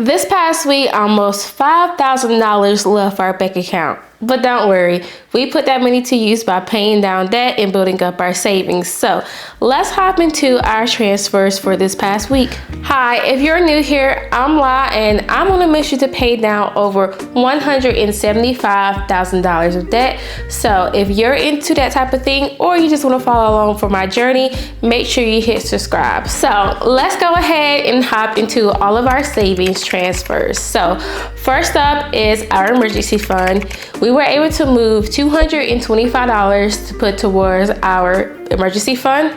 This past week, almost $5,000 left our bank account. But don't worry, we put that money to use by paying down debt and building up our savings. So let's hop into our transfers for this past week. Hi, if you're new here, I'm La, and I'm on a mission to pay down over $175,000 of debt. So if you're into that type of thing, or you just want to follow along for my journey, make sure you hit subscribe. So let's go ahead and hop into all of our savings transfers. So first up is our emergency fund. We were able to move $225 to put towards our emergency fund.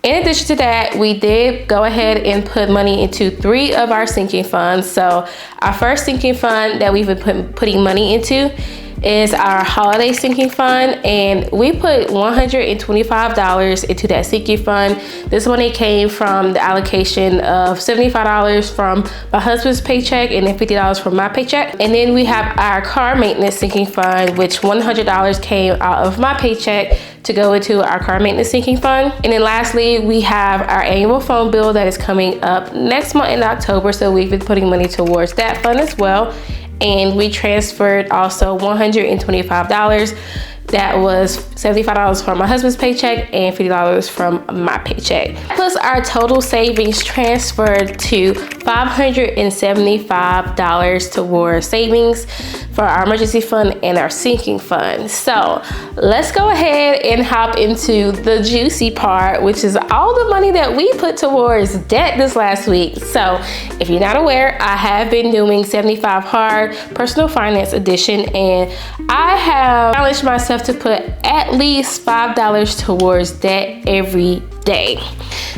In addition to that, we did go ahead and put money into 3 of our sinking funds. So our first sinking fund that we've been putting money into is our holiday sinking fund, and we put $125 into that sinking fund. This money came from the allocation of $75 from my husband's paycheck and then $50 from my paycheck. And then we have our car maintenance sinking fund, which $100 came out of my paycheck to go into our car maintenance sinking fund. And then lastly, we have our annual phone bill that is coming up next month in October, so we've been putting money towards that fund as well. And we transferred also $125. That was $75 from my husband's paycheck and $50 from my paycheck. Plus our total savings transferred to $575 towards savings for our emergency fund and our sinking fund. So let's go ahead and hop into the juicy part, which is all the money that we put towards debt this last week. So if you're not aware, I have been doing 75 Hard Personal Finance Edition, and I have challenged myself to put at least $5 towards debt every day.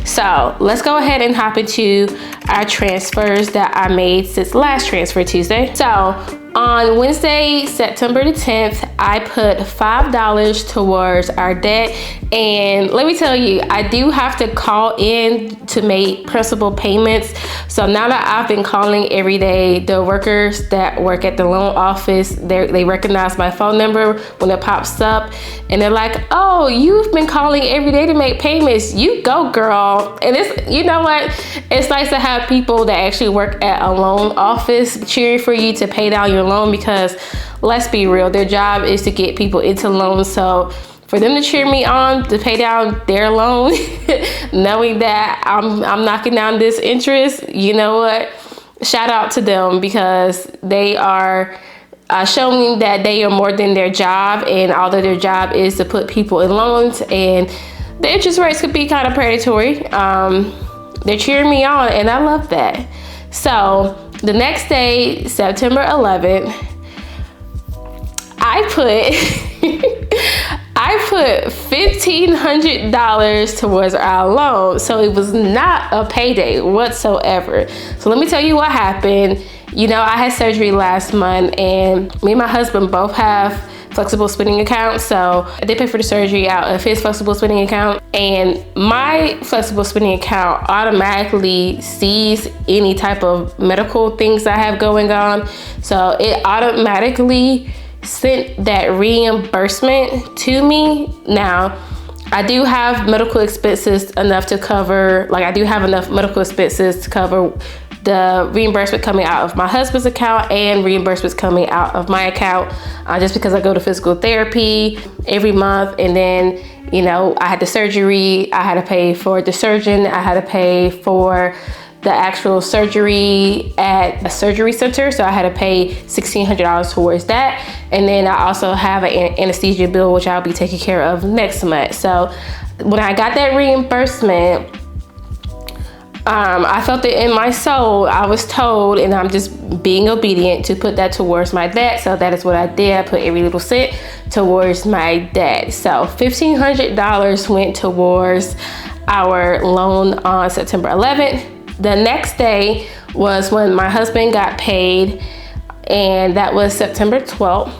So let's go ahead and hop into our transfers that I made since last transfer Tuesday. So on Wednesday, September the 10th, I put $5 towards our debt. And let me tell you, I do have to call in to make principal payments. So now that I've been calling every day, the workers that work at the loan office, they recognize my phone number when it pops up. And they're like, oh, you've been calling every day to make payments. You go, girl. And it's, you know what? It's nice to have people that actually work at a loan office cheering for you to pay down your loan, because let's be real, their job is to get people into loans. So for them to cheer me on to pay down their loan, knowing that I'm knocking down this interest, you know what? Shout out to them, because they are showing that they are more than their job, and although their job is to put people in loans, and the interest rates could be kind of predatory, they're cheering me on, and I love that. So the next day, September 11th, I put $1,500 towards our loan. So it was not a payday whatsoever. So let me tell you what happened. You know, I had surgery last month, and me and my husband both have flexible spending account. So I did pay for the surgery out of his flexible spending account, and my flexible spending account automatically sees any type of medical things I have going on. So it automatically sent that reimbursement to me. Now, I do have medical expenses enough to cover, like I do have enough medical expenses to cover the reimbursement coming out of my husband's account and reimbursements coming out of my account, just because I go to physical therapy every month. And then, you know, I had the surgery, I had to pay for the surgeon, I had to pay for the actual surgery at a surgery center. So I had to pay $1,600 towards that. And then I also have an anesthesia bill, which I'll be taking care of next month. So when I got that reimbursement, I felt it in my soul. I was told, and I'm just being obedient, to put that towards my debt. So that is what I did. I put every little cent towards my debt. So $1,500 went towards our loan on September 11th. The next day was when my husband got paid, and that was September 12th.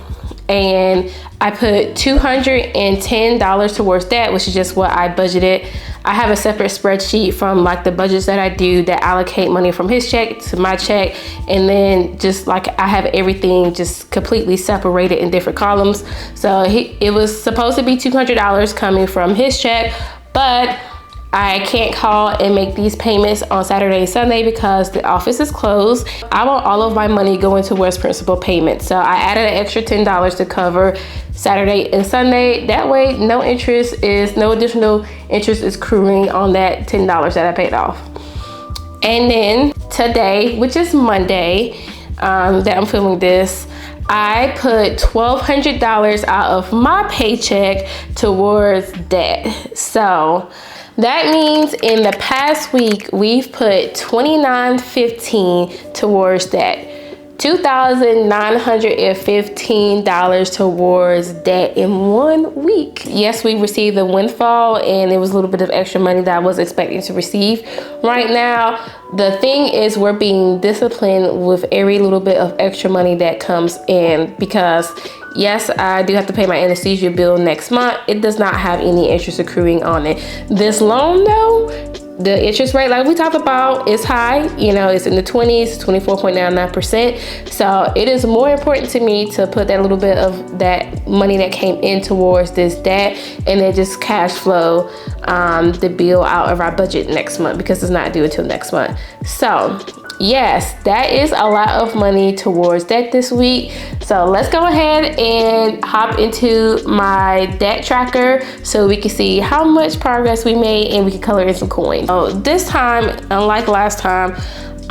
And I put $210 towards that, which is just what I budgeted. I have a separate spreadsheet from like the budgets that I do that allocate money from his check to my check. And then just like I have everything just completely separated in different columns. So it was supposed to be $200 coming from his check, but I can't call and make these payments on Saturday and Sunday because the office is closed. I want all of my money going towards principal payments. So I added an extra $10 to cover Saturday and Sunday. That way, no additional interest is accruing on that $10 that I paid off. And then today, which is Monday, that I'm filming this, I put $1,200 out of my paycheck towards debt. So that means in the past week, we've put $2,915 towards debt. $2,915 towards debt in 1 week. Yes, we received a windfall and it was a little bit of extra money that I was expecting to receive. Right now, the thing is we're being disciplined with every little bit of extra money that comes in because yes, I do have to pay my anesthesia bill next month. It does not have any interest accruing on it. This loan though, the interest rate, like we talked about, is high. You know, it's in the 20s, 24.99%. So it is more important to me to put that little bit of that money that came in towards this debt and then just cash flow the bill out of our budget next month because it's not due until next month. So yes, that is a lot of money towards debt this week. So let's go ahead and hop into my debt tracker so we can see how much progress we made and we can color in some coins. So this time, unlike last time,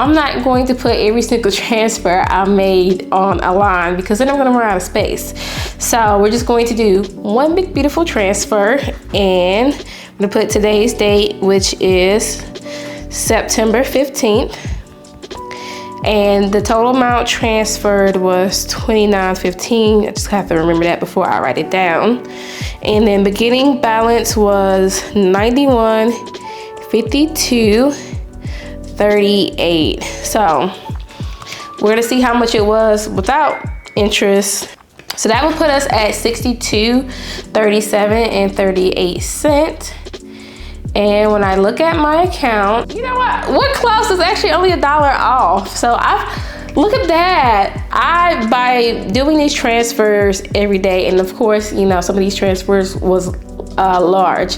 I'm not going to put every single transfer I made on a line because then I'm going to run out of space. So we're just going to do one big beautiful transfer, and I'm going to put today's date, which is September 15th. And the total amount transferred was $2,915. I just have to remember that before I write it down. And then beginning balance was $91.52.38. So we're gonna see how much it was without interest. So that would put us at $62.37.38. And when I look at my account, you know what clause is actually only $1 off. So look at that. By doing these transfers every day, and of course, you know, some of these transfers was large.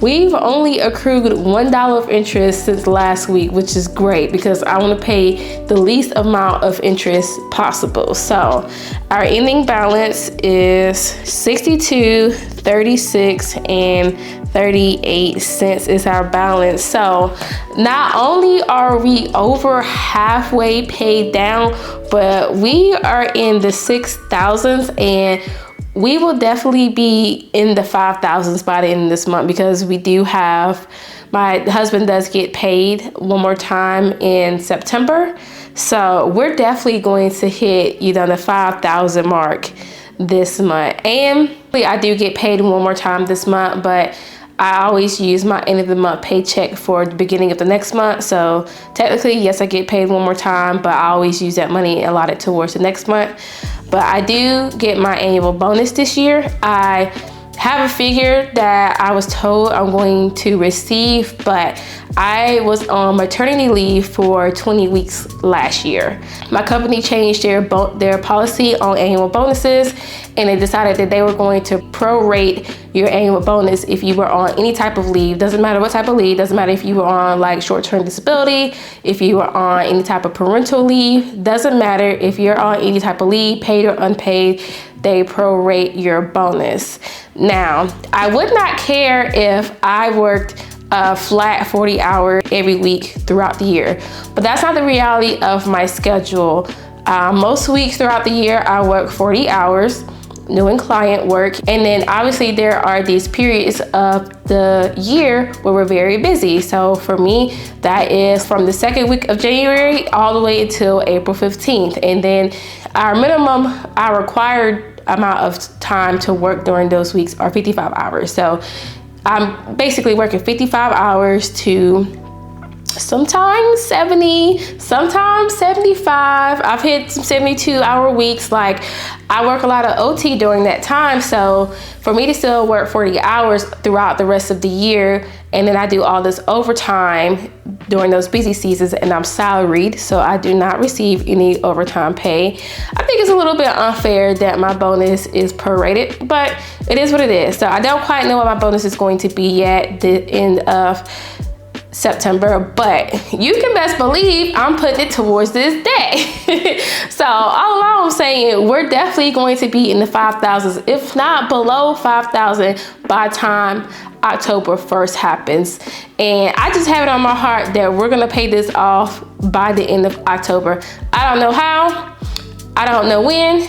We've only accrued $1 of interest since last week, which is great because I want to pay the least amount of interest possible. So our ending balance is $62.36.38 is our balance. So not only are we over halfway paid down, but we are in the 6,000s, and we will definitely be in the 5,000s by the end of this month because we do have, my husband does get paid one more time in September. So we're definitely going to hit, you know, the 5,000 mark this month. And I do get paid one more time this month, but I always use my end of the month paycheck for the beginning of the next month. So technically, yes, I get paid one more time, but I always use that money allotted towards the next month. But I do get my annual bonus this year. I have a figure that I was told I'm going to receive, but I was on maternity leave for 20 weeks last year. My company changed their policy on annual bonuses, and they decided that they were going to prorate your annual bonus if you were on any type of leave. Doesn't matter what type of leave, doesn't matter if you were on like short-term disability, if you were on any type of parental leave, doesn't matter if you're on any type of leave, paid or unpaid, they prorate your bonus. Now, I would not care if I worked a flat 40 hours every week throughout the year, but that's not the reality of my schedule. Most weeks throughout the year, I work 40 hours doing client work. And then obviously there are these periods of the year where we're very busy. So for me, that is from the second week of January all the way until April 15th. And then our required amount of time to work during those weeks are 55 hours. So I'm basically working 55 hours to sometimes 70, sometimes 75. I've hit some 72-hour weeks. Like, I work a lot of OT during that time, so for me to still work 40 hours throughout the rest of the year, and then I do all this overtime during those busy seasons, and I'm salaried, so I do not receive any overtime pay. I think it's a little bit unfair that my bonus is prorated, but it is what it is. So I don't quite know what my bonus is going to be at the end of September, but you can best believe I'm putting it towards this day. So all along I'm saying we're definitely going to be in the 5,000s, if not below 5,000 by time October 1st happens. And I just have it on my heart that we're gonna pay this off by the end of October. I don't know how, I don't know when,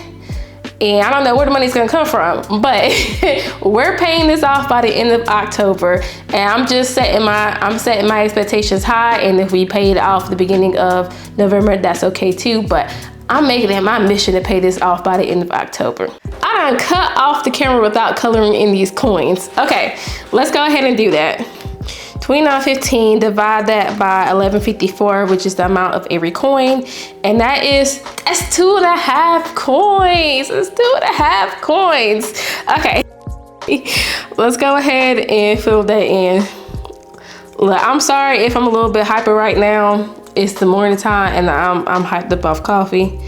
and I don't know where the money's gonna come from, but we're paying this off by the end of October. And I'm just setting my expectations high, and if we pay it off the beginning of November, that's okay too, but I'm making it my mission to pay this off by the end of October. I done cut off the camera without coloring in these coins. Okay, let's go ahead and do that. 29.15, divide that by 11.54, which is the amount of every coin. And that's 2.5 coins. It's 2.5 coins. Okay, let's go ahead and fill that in. Look, I'm sorry if I'm a little bit hyper right now. It's the morning time and I'm hyped up off coffee.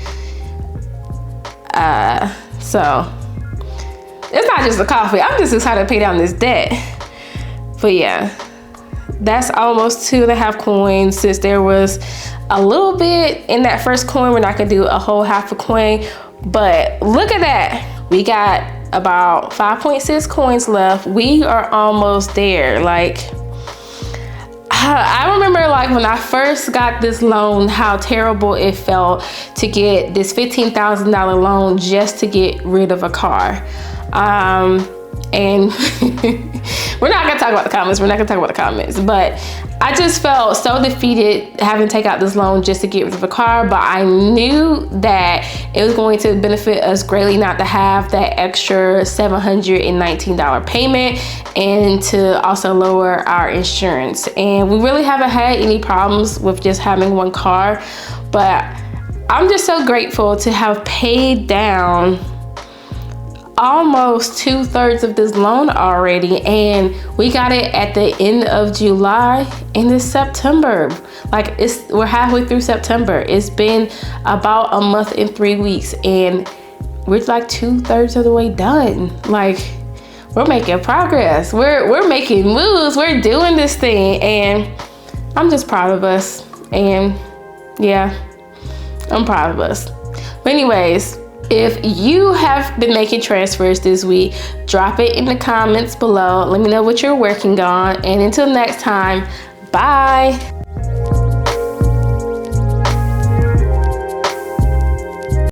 So it's not just the coffee. I'm just excited to pay down this debt. But yeah, that's almost 2.5 coins. Since there was a little bit in that first coin, we're not gonna do a whole half a coin. But look at that. We got about 5.6 coins left. We are almost there. Like, I remember like when I first got this loan, how terrible it felt to get this $15,000 loan just to get rid of a car. And we're not gonna talk about the comments, but I just felt so defeated having to take out this loan just to get rid of a car. But I knew that it was going to benefit us greatly not to have that extra $719 payment, and to also lower our insurance. And we really haven't had any problems with just having one car, but I'm just so grateful to have paid down almost 2/3 of this loan already, and we got it at the end of July, and it's September. Like, we're halfway through September. It's been about a month and 3 weeks, and we're like 2/3 of the way done. Like, we're making progress. We're making moves. We're doing this thing, and I'm just proud of us. And yeah, I'm proud of us. But anyways, if you have been making transfers this week, drop it in the comments below. Let me know what you're working on. And until next time, bye.